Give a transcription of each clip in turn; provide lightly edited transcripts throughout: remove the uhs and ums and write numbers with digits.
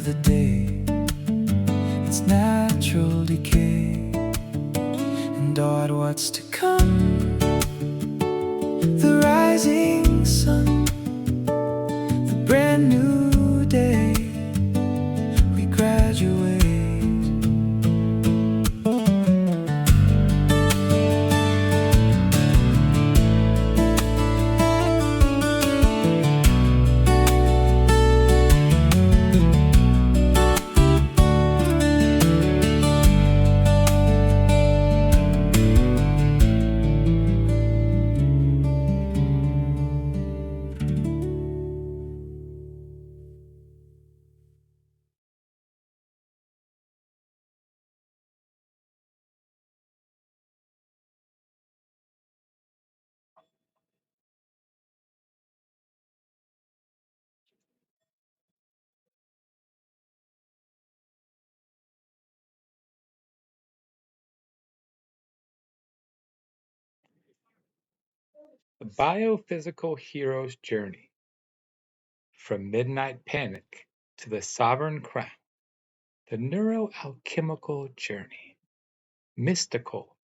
the day, its natural decay, and at what's to come. The rising sun, the brand new day, we graduate. The Biophysical Hero's Journey, From Midnight Panic to the Sovereign Crown. The Neuroalchemical Journey. Mystical,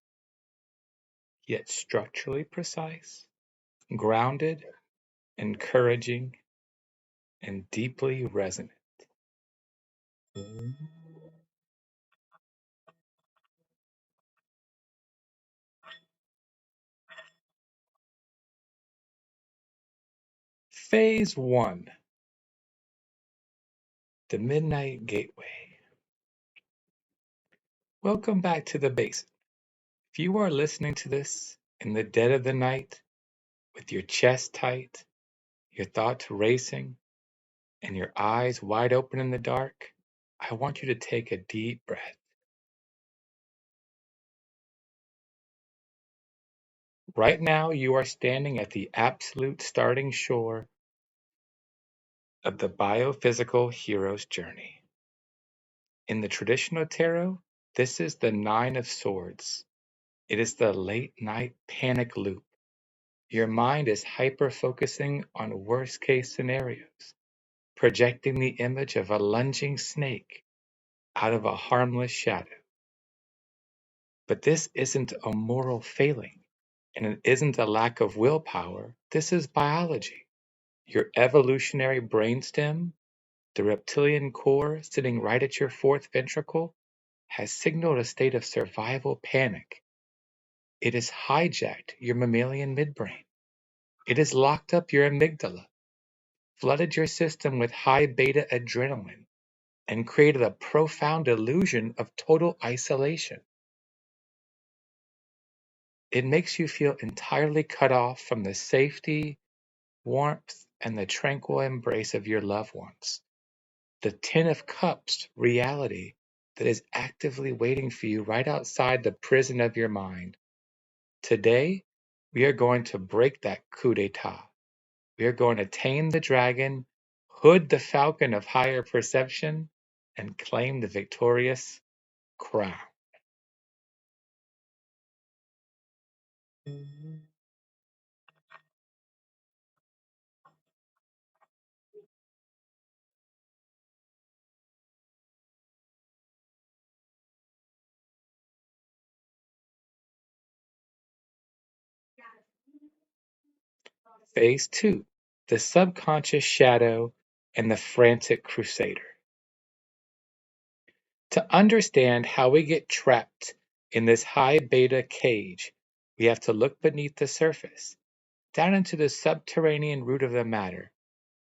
yet structurally precise, grounded, encouraging, and deeply resonant. Phase 1. The Midnight Gateway. Welcome back to the Basin. If you are listening to this in the dead of the night, with your chest tight, your thoughts racing, and your eyes wide open in the dark, I want you to take a deep breath. Right now, you are standing at the absolute starting shore of the biophysical hero's journey. In the traditional tarot, this is the Nine of Swords. It is the late night panic loop. Your mind is hyper-focusing on worst-case scenarios, projecting the image of a lunging snake out of a harmless shadow. But this isn't a moral failing, and it isn't a lack of willpower. This is biology. Your evolutionary brainstem, the reptilian core sitting right at your fourth ventricle, has signaled a state of survival panic. It has hijacked your mammalian midbrain. It has locked up your amygdala, flooded your system with high beta adrenaline, and created a profound illusion of total isolation. It makes you feel entirely cut off from the safety, warmth, and the tranquil embrace of your loved ones. The Ten of Cups reality that is actively waiting for you right outside the prison of your mind. Today, we are going to break that coup d'etat. We are going to tame the dragon, hood the falcon of higher perception, and claim the victorious crown. Phase 2. The subconscious shadow and the frantic crusader. To understand how we get trapped in this high beta cage, we have to look beneath the surface, down into the subterranean root of the matter.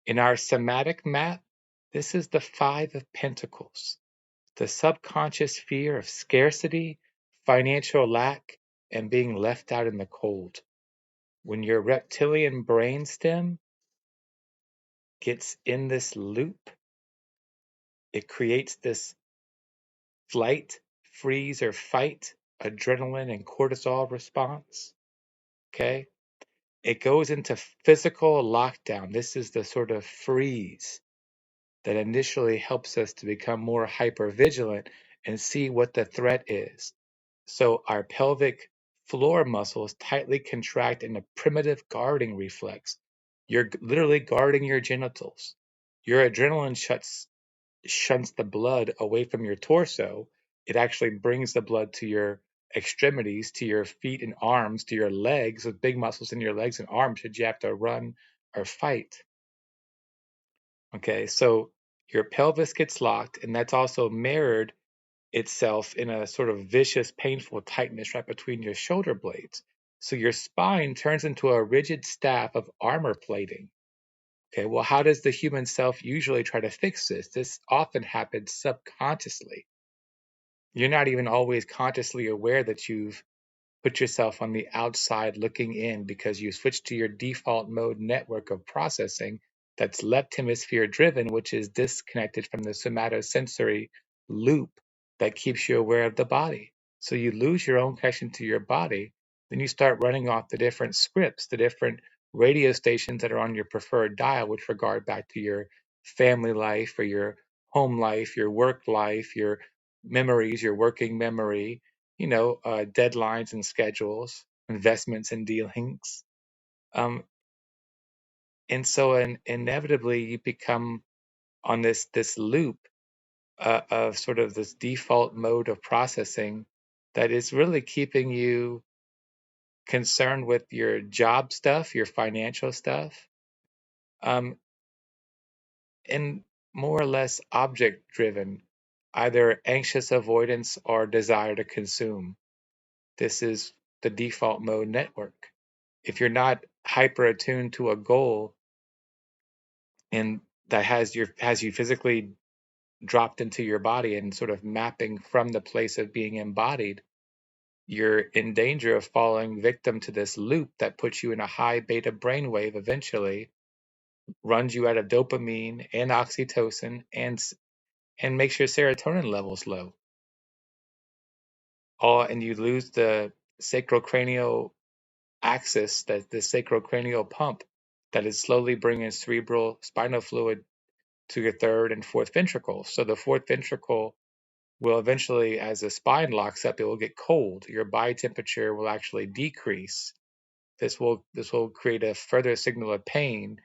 In our somatic map, this is the Five of Pentacles, the subconscious fear of scarcity, financial lack, and being left out in the cold. When your reptilian brainstem gets in this loop, it creates this flight, freeze, or fight adrenaline and cortisol response. Okay? It goes into physical lockdown. This is the sort of freeze that initially helps us to become more hyper vigilant and see what the threat is. So our pelvic floor muscles tightly contract in a primitive guarding reflex. You're literally guarding your genitals. Your adrenaline shuts shunts the blood away from your torso. It actually brings the blood to your extremities, to your feet and arms, to your legs, with big muscles in your legs and arms should you have to run or fight. Okay, so your pelvis gets locked, and that's also mirrored itself in a sort of vicious, painful tightness right between your shoulder blades. So your spine turns into a rigid staff of armor plating. Okay, well, how does the human self usually try to fix this? This often happens subconsciously. You're not even always consciously aware that you've put yourself on the outside looking in because you switched to your default mode network of processing that's left hemisphere driven, which is disconnected from the somatosensory loop that keeps you aware of the body. So you lose your own connection to your body, then you start running off the different scripts, the different radio stations that are on your preferred dial, which regard back to your family life or your home life, your work life, your memories, your working memory, deadlines and schedules, investments and dealings. And so inevitably you become on this loop of sort of this default mode of processing that is really keeping you concerned with your job stuff, your financial stuff, um, and more or less object driven, either anxious avoidance or desire to consume. This is the default mode network. If you're not hyper attuned to a goal and that has you physically dropped into your body and sort of mapping from the place of being embodied, you're in danger of falling victim to this loop that puts you in a high beta brainwave eventually, runs you out of dopamine and oxytocin, and makes your serotonin levels low. And you lose the sacrocranial axis, that the sacrocranial pump that is slowly bringing cerebral spinal fluid to your third and fourth ventricle. So the fourth ventricle will eventually, as the spine locks up, it will get cold. Your body temperature will actually decrease. This will create a further signal of pain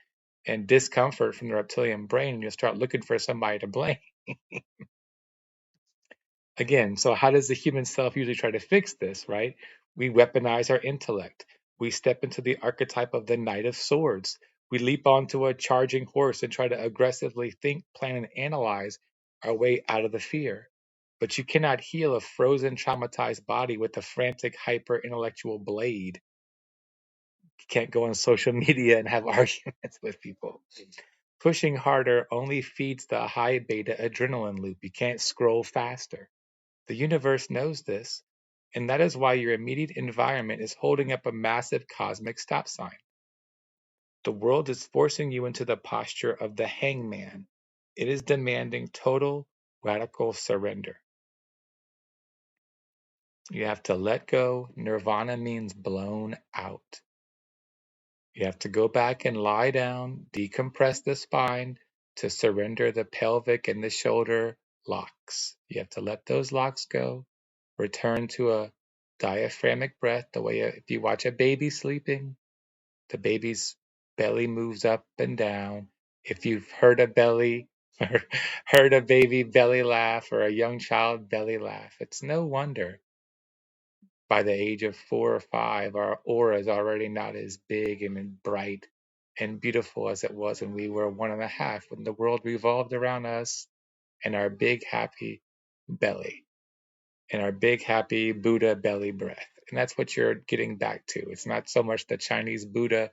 and discomfort from the reptilian brain, and you'll start looking for somebody to blame. Again, so how does the human self usually try to fix this, right? We weaponize our intellect. We step into the archetype of the Knight of Swords. We leap onto a charging horse and try to aggressively think, plan, and analyze our way out of the fear. But you cannot heal a frozen, traumatized body with a frantic, hyper intellectual blade. You can't go on social media and have arguments with people. Pushing harder only feeds the high beta adrenaline loop. You can't scroll faster. The universe knows this, and that is why your immediate environment is holding up a massive cosmic stop sign. The world is forcing you into the posture of the hangman. It is demanding total, radical surrender. You have to let go. Nirvana means blown out. You have to go back and lie down, decompress the spine to surrender the pelvic and the shoulder locks. You have to let those locks go. Return to a diaphragmatic breath, the way if you watch a baby sleeping, the baby's belly moves up and down. If you've heard a baby belly laugh or a young child belly laugh, it's no wonder by the age of 4 or 5, our aura is already not as big and bright and beautiful as it was when we were 1.5, when the world revolved around us and our big happy belly and our big happy Buddha belly breath. And that's what you're getting back to. It's not so much the Chinese Buddha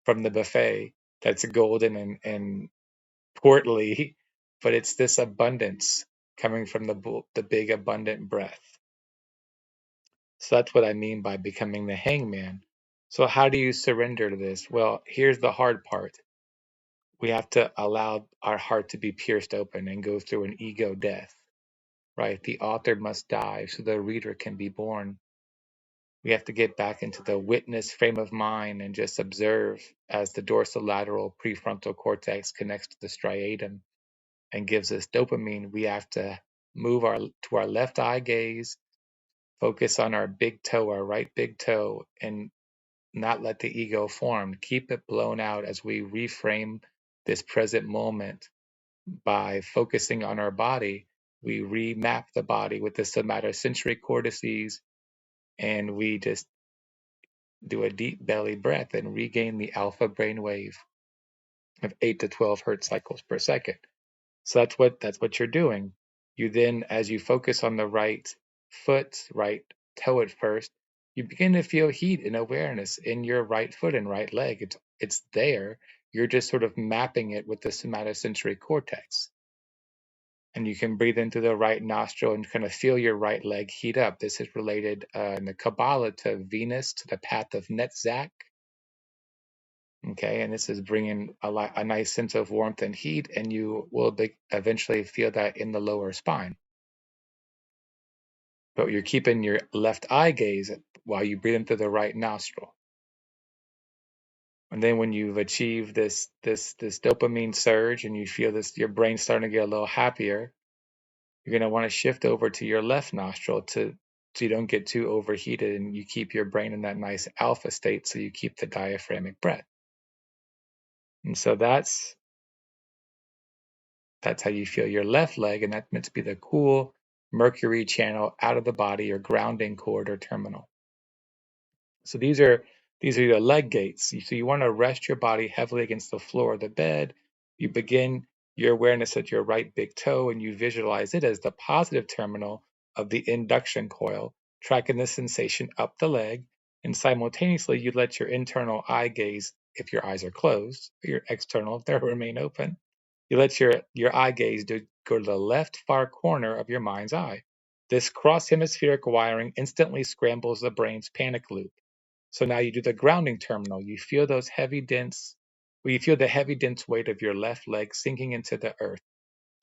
from the buffet that's golden and portly, but it's this abundance coming from the big abundant breath. So that's what I mean by becoming the hangman. So how do you surrender to this? Well, here's the hard part. We have to allow our heart to be pierced open and go through an ego death, right? The author must die so the reader can be born. We have to get back into the witness frame of mind and just observe as the dorsolateral prefrontal cortex connects to the striatum and gives us dopamine. We have to move to our left eye gaze, focus on our big toe, our right big toe, and not let the ego form. Keep it blown out as we reframe this present moment by focusing on our body, we remap the body with the somatosensory cortices, and we just do a deep belly breath and regain the alpha brainwave of 8 to 12 hertz cycles per second. So that's what you're doing. You then, as you focus on the right foot, right toe at first, you begin to feel heat and awareness in your right foot and right leg. It's there. You're just sort of mapping it with the somatosensory cortex. And you can breathe into the right nostril and kind of feel your right leg heat up. This is related in the Kabbalah to Venus, to the path of Netzach. Okay, and this is bringing a nice sense of warmth and heat, and you will eventually feel that in the lower spine. But you're keeping your left eye gaze while you breathe into the right nostril. And then when you've achieved this dopamine surge and you feel your brain starting to get a little happier, you're going to want to shift over to your left nostril so you don't get too overheated, and you keep your brain in that nice alpha state, so you keep the diaphragmic breath. And so that's how you feel your left leg, and that's meant to be the cool Mercury channel out of the body, your grounding cord or terminal. So these are your leg gates. So you want to rest your body heavily against the floor of the bed. You begin your awareness at your right big toe, and you visualize it as the positive terminal of the induction coil, tracking the sensation up the leg, and simultaneously you let your internal eye gaze, if your eyes are closed, or your external if they remain open, you let your eye gaze go to the left far corner of your mind's eye. This cross-hemispheric wiring instantly scrambles the brain's panic loop. So now you do the grounding terminal. You feel the heavy, dense weight of your left leg sinking into the earth,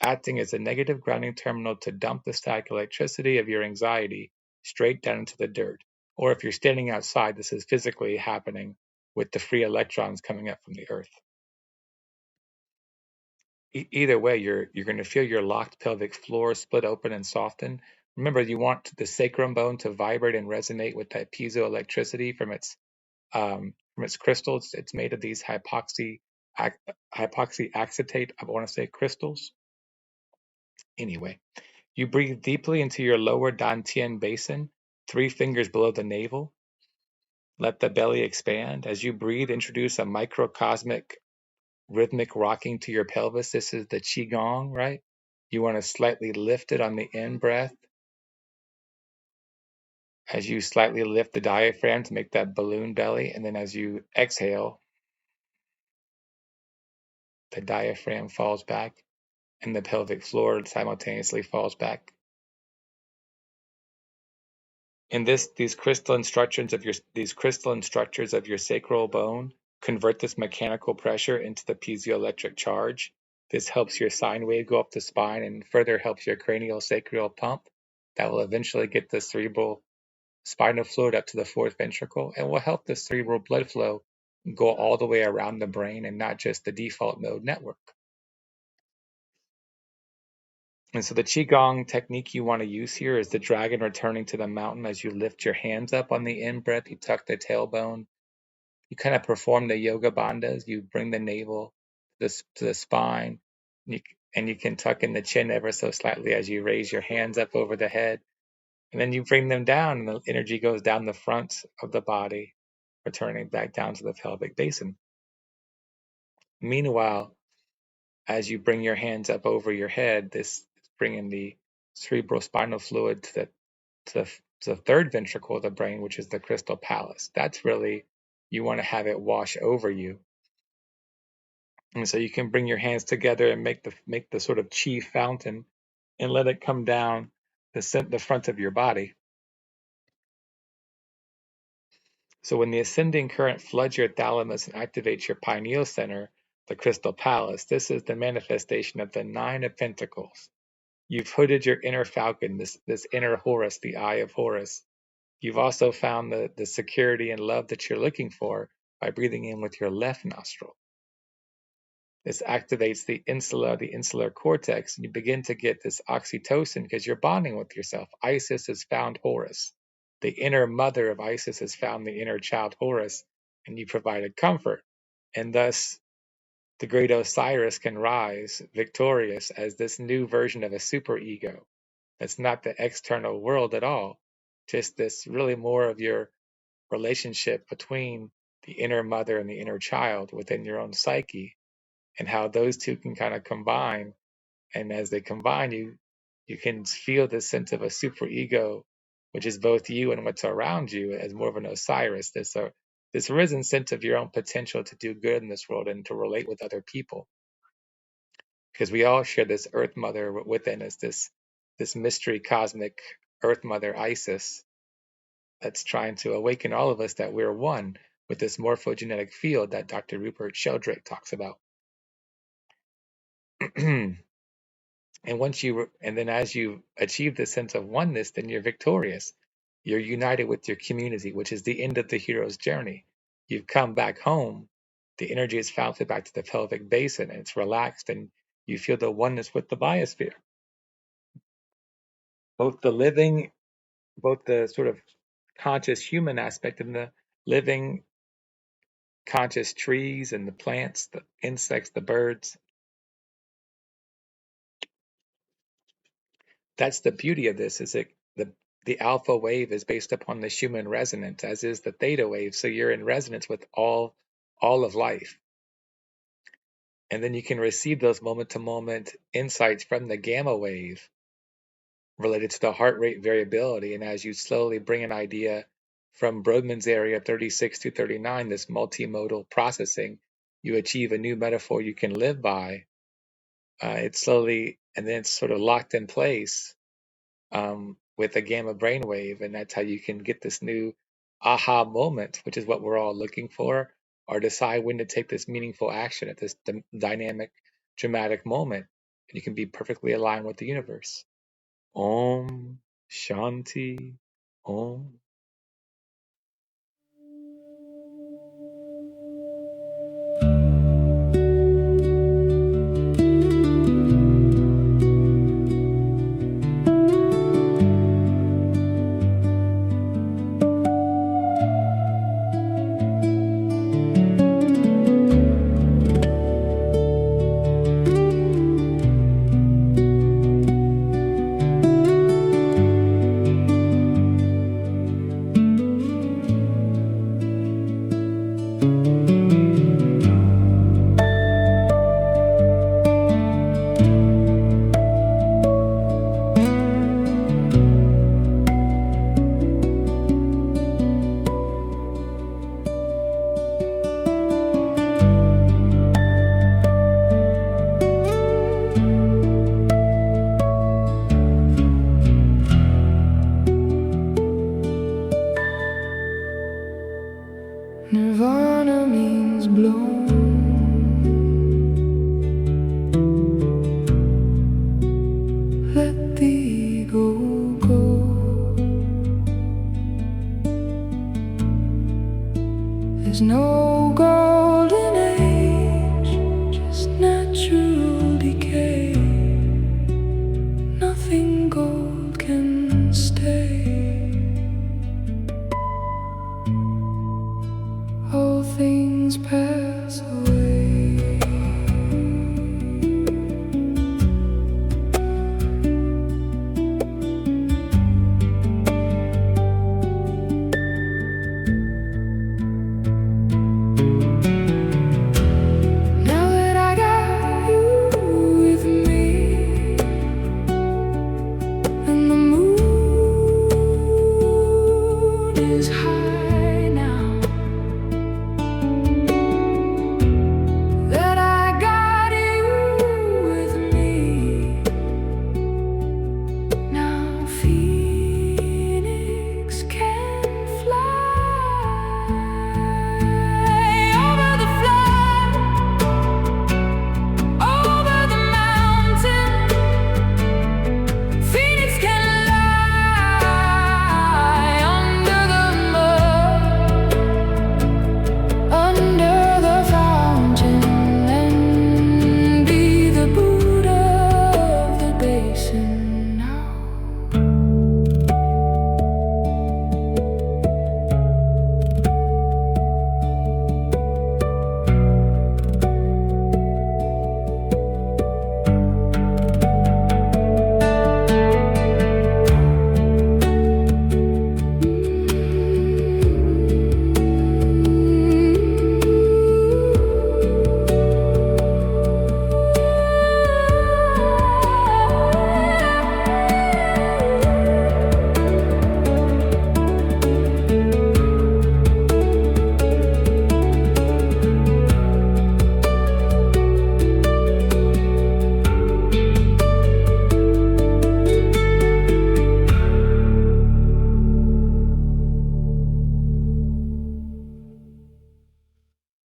acting as a negative grounding terminal to dump the static electricity of your anxiety straight down into the dirt. Or if you're standing outside, this is physically happening with the free electrons coming up from the earth. Either way, you're going to feel your locked pelvic floor split open and soften. Remember, you want the sacrum bone to vibrate and resonate with that piezoelectricity from its crystals. It's made of these hypoxy acetate, I want to say, crystals. Anyway, you breathe deeply into your lower dantian basin, 3 fingers below the navel. Let the belly expand. As you breathe, introduce a microcosmic rhythmic rocking to your pelvis. This is the Qigong, right? You want to slightly lift it on the in-breath. As you slightly lift the diaphragm to make that balloon belly, and then as you exhale, the diaphragm falls back and the pelvic floor simultaneously falls back. And these crystalline structures of your sacral bone convert this mechanical pressure into the piezoelectric charge. This helps your sine wave go up the spine and further helps your cranial sacral pump. That will eventually get the cerebral spinal fluid up to the 4th ventricle and will help the cerebral blood flow go all the way around the brain and not just the default mode network. And so the Qigong technique you want to use here is the dragon returning to the mountain. As you lift your hands up on the in-breath, you tuck the tailbone. You kind of perform the yoga bandhas. You bring the navel to the spine, and you can tuck in the chin ever so slightly as you raise your hands up over the head. And then you bring them down, and the energy goes down the front of the body, returning back down to the pelvic basin. Meanwhile, as you bring your hands up over your head, this is bringing the cerebral spinal fluid to the 3rd ventricle of the brain, which is the crystal palace. That's really, you want to have it wash over you. And so you can bring your hands together and make the sort of chi fountain and let it come down the front of your body. So when the ascending current floods your thalamus and activates your pineal center, the crystal palace, this is the manifestation of the 9 of Pentacles. You've hooded your inner falcon, this inner Horus, the eye of Horus. You've also found the security and love that you're looking for by breathing in with your left nostril. This activates the insular cortex, and you begin to get this oxytocin because you're bonding with yourself. Isis has found Horus. The inner mother of Isis has found the inner child Horus, and you provided comfort. And thus, the great Osiris can rise victorious as this new version of a superego. That's not the external world at all, just this really more of your relationship between the inner mother and the inner child within your own psyche, and how those two can kind of combine. And as they combine, you can feel this sense of a superego, which is both you and what's around you, as more of an Osiris, this risen sense of your own potential to do good in this world and to relate with other people, because we all share this Earth Mother within us, this mystery cosmic Earth Mother Isis that's trying to awaken all of us that we're one with this morphogenetic field that Dr. Rupert Sheldrake talks about. And then as you achieve this sense of oneness, then you're victorious. You're united with your community, which is the end of the hero's journey. You've come back home. The energy is found back to the pelvic basin, and it's relaxed, and you feel the oneness with the biosphere. Both the sort of conscious human aspect and the living conscious trees and the plants, the insects, the birds. That's the beauty of this, is the alpha wave is based upon the Schumann resonance, as is the theta wave. So you're in resonance with all of life. And then you can receive those moment to moment insights from the gamma wave related to the heart rate variability. And as you slowly bring an idea from Brodmann's area 36 to 39, this multimodal processing, you achieve a new metaphor you can live by. It's slowly, and then it's sort of locked in place with a gamma brainwave, and that's how you can get this new aha moment, which is what we're all looking for, or decide when to take this meaningful action at this dynamic, dramatic moment, and you can be perfectly aligned with the universe. Om Shanti Om.